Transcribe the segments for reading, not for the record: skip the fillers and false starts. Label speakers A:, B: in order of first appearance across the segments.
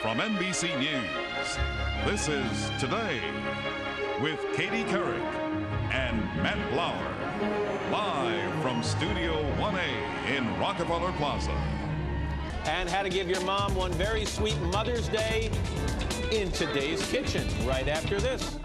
A: from NBC News, this is Today with Katie Couric and Matt Lauer, live from Studio 1A in Rockefeller Plaza.
B: And how to give your mom one very sweet Mother's Day in Today's Kitchen, right after this.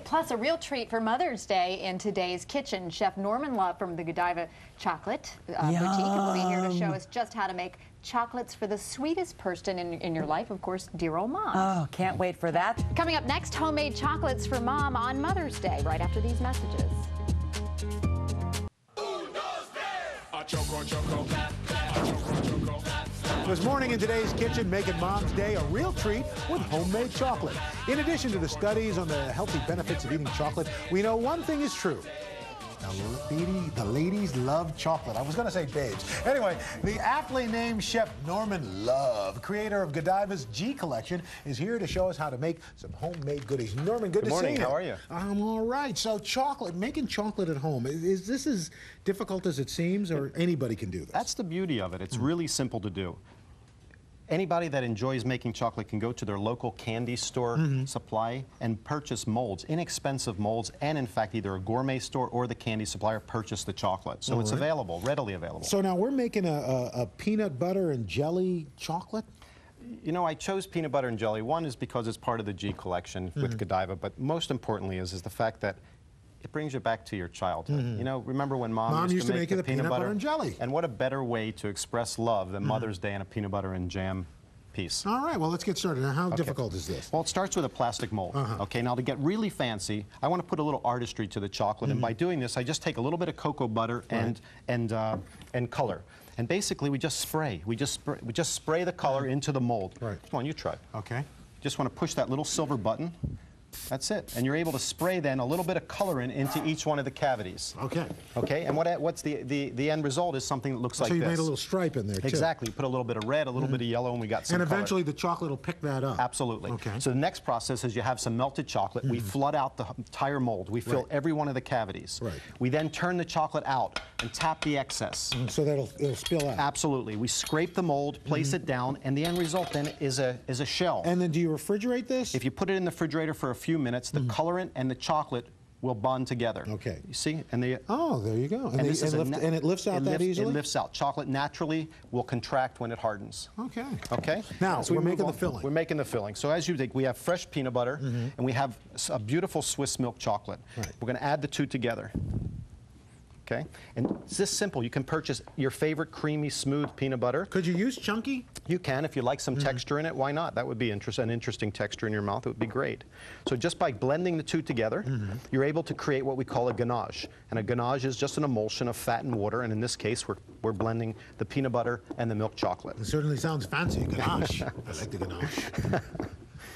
C: Plus, a real treat for Mother's Day in Today's Kitchen. Chef Norman Love from the Godiva Chocolate Boutique will be here to show us just how to make chocolates for the sweetest person in your life, of course, dear old mom.
D: Oh, can't wait for that.
C: Coming up next, homemade chocolates for mom on Mother's Day, right after these messages.
E: This morning in Today's Kitchen, making Mom's Day a real treat with homemade chocolate. In addition to the studies on the healthy benefits of eating chocolate, we know one thing is true. The ladies love chocolate. I was going to say babes. Anyway, the aptly named Chef Norman Love, creator of Godiva's G Collection, is here to show us how to make some homemade goodies. Norman, good to see you.
F: Good morning. How are you?
E: I'm all right. So chocolate, making chocolate at home, is this as difficult as it seems, or anybody can do this?
F: That's the beauty of it. It's really simple to do. Anybody that enjoys making chocolate can go to their local candy store supply and purchase molds, inexpensive molds, and in fact either a gourmet store or the candy supplier purchase the chocolate. So it's available, readily available.
E: So now we're making a peanut butter and jelly chocolate?
F: You know, I chose peanut butter and jelly. One is because it's part of the G collection with Godiva, but most importantly is the fact that it brings you back to your childhood. You know, remember when Mom used to make the peanut butter
E: and jelly?
F: And what a better way to express love than Mother's Day and a peanut butter and jam piece.
E: All right, well, let's get started. Now, how difficult is this?
F: Well, it starts with a plastic mold. Okay, now to get really fancy, I want to put a little artistry to the chocolate, and by doing this, I just take a little bit of cocoa butter and color. And basically, we just spray. We just spray the color into the mold. Right. Come on, you try.
E: Okay.
F: Just want to push that little silver button. That's it. And you're able to spray then a little bit of color into each one of the cavities.
E: Okay.
F: Okay, and what's the end result is something that looks like this.
E: So you made a little stripe in there, too.
F: Exactly. You put a little bit of red, a little bit of yellow, and we got some
E: And eventually
F: color.
E: the chocolate will pick that up.
F: Absolutely.
E: Okay.
F: So the next process is you have some melted chocolate. We flood out the entire mold. We fill every one of the cavities.
E: Right.
F: We then turn the chocolate out and tap the excess.
E: So that it'll spill out.
F: Absolutely. We scrape the mold, place it down, and the end result then is a shell.
E: And then do you refrigerate this?
F: If you put it in the refrigerator for a few minutes, the colorant and the chocolate will bond together.
E: Okay.
F: You see? And
E: oh, there you go. And it lifts out that easily?
F: It lifts out. Chocolate naturally will contract when it hardens.
E: Okay.
F: Okay?
E: Now,
F: so
E: we're making the filling.
F: We're making the filling. So as you think, we have fresh peanut butter, and we have a beautiful Swiss milk chocolate.
E: Right.
F: We're going to add the two together. Okay? And it's this simple. You can purchase your favorite creamy, smooth peanut butter.
E: Could you use chunky?
F: You can. If you like some texture in it, why not? That would be an interesting texture in your mouth. It would be great. So just by blending the two together, you're able to create what we call a ganache. And a ganache is just an emulsion of fat and water. And in this case, we're blending the peanut butter and the milk chocolate.
E: It certainly sounds fancy, ganache. I like the ganache.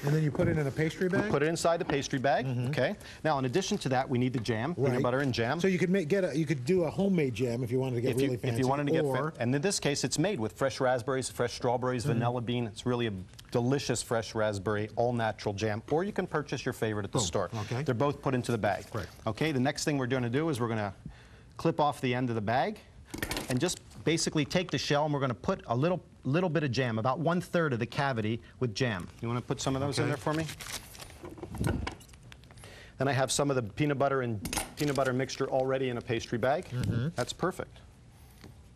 E: And then you put it in a pastry bag?
F: We put it inside the pastry bag, okay? Now, in addition to that, we need the jam, peanut butter and jam.
E: So you could you could do a homemade jam if you wanted to get really fancy.
F: If you wanted to get and in this case, it's made with fresh raspberries, fresh strawberries, vanilla bean. It's really a delicious fresh raspberry, all-natural jam. Or you can purchase your favorite at the store.
E: Okay.
F: They're both put into the bag.
E: Right.
F: Okay, the next thing we're going to do is we're going to clip off the end of the bag and just basically take the shell, and we're going to put a little bit of jam, about 1/3 of the cavity with jam. You want to put some of those in there for me? Then I have some of the peanut butter and peanut butter mixture already in a pastry bag. That's perfect.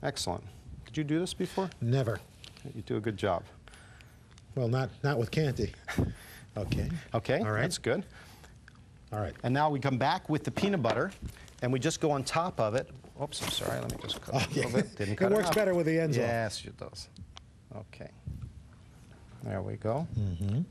F: Excellent. Did you do this before?
E: Never.
F: You do a good job.
E: Well, not with Canty. Okay.
F: Okay,
E: all right.
F: That's good.
E: All right.
F: And now we come back with the peanut butter, and we just go on top of it. Oops, I'm sorry. Let me just cut it a little bit. Didn't cut
E: it works
F: enough.
E: better with the ends off.
F: Yes, it does. Okay. There we go.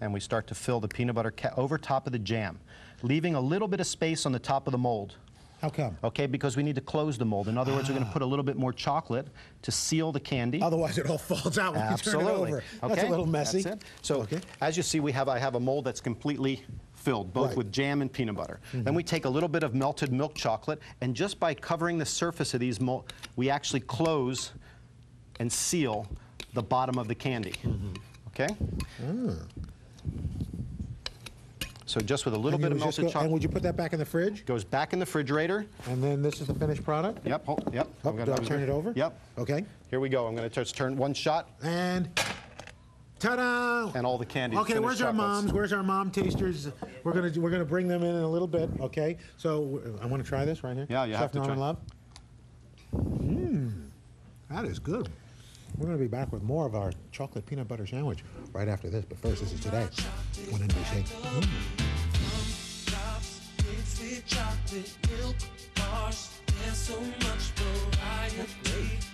F: And we start to fill the peanut butter over top of the jam, leaving a little bit of space on the top of the mold.
E: How come?
F: Okay, because we need to close the mold. In other words, we're going to put a little bit more chocolate to seal the candy.
E: Otherwise, it all falls out when you turn it over. That's a little messy.
F: That's it. So, as you see, I have a mold that's completely filled, both with jam and peanut butter. Then we take a little bit of melted milk chocolate, and just by covering the surface of these molds, we actually close and seal the bottom of the candy. Okay? So just with a little bit of melted chocolate.
E: And would you put that back in the fridge?
F: Goes back in the refrigerator.
E: And then this is the finished product?
F: Yep. Oh, yep.
E: Oh, do I turn it over?
F: Yep.
E: Okay.
F: Here we go. I'm going to just turn one shot.
E: And Ta-da!
F: And all the candy.
E: Okay, where's our moms? Where's our mom tasters? We're gonna bring them in a little bit. Okay, so I want to try this right here.
F: Yeah, you have to try.
E: Love. That is good. We're going to be back with more of our chocolate peanut butter sandwich right after this. But first, this is Today on NBC.
D: Chocolate milk bars, there's so much variety.